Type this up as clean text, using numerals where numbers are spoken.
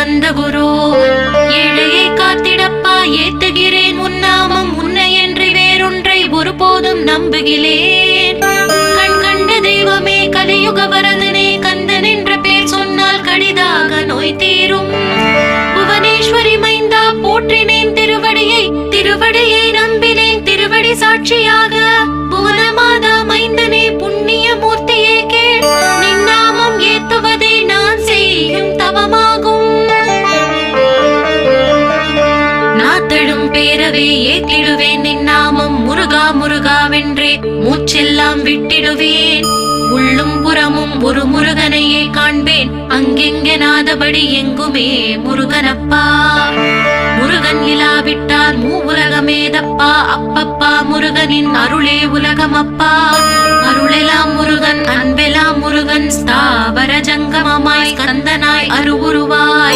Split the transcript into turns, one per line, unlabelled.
ஸ்கந்த குரு. ஏழையை காத்திடப்பா ஏத்துகிறேன் உன்னாமம், உன்னை என்று வேறொன்றை ஒருபோதும் நம்புகிறேன். கண் கண்ட தெய்வமே கலியுக வரதனே, கந்தன் என்ற பேர் சொன்னால் கடிதாக நோய் தீரும். புவனேஸ்வரி மைந்தா போற்றினேன் திருவடியை, திருவடியை நம்பினேன் திருவடி சாட்சியாக. புவனமாதா மைந்தனே புண்ணிய மூர்த்தியே கேள், நின்னாமம் ஏத்துவதே நான் செய்யும் தவமாகும். நாத்தழும் பேரவே ஏத்திடுவேன் நின்னாமம், முருகா முருகாவென்றே மூச்செல்லாம் விட்டிடுவேன். உள்ளும் புறமும் ஒரு முருகனையே காண்பேன், அங்கெங்கெனாதபடி எங்குமே முருகனப்பா. முருகன் இலாவிட்டால் மூவுலகமேதப்பா, அப்பப்பா முருகனின் அருளே உலகமப்பா. அருளெல்லாம் முருகன், அன்பெல்லாம் முருகன், ஸ்தாவர ஜங்கமமாய் ஸ்கந்தனாய் அருவுருவாய்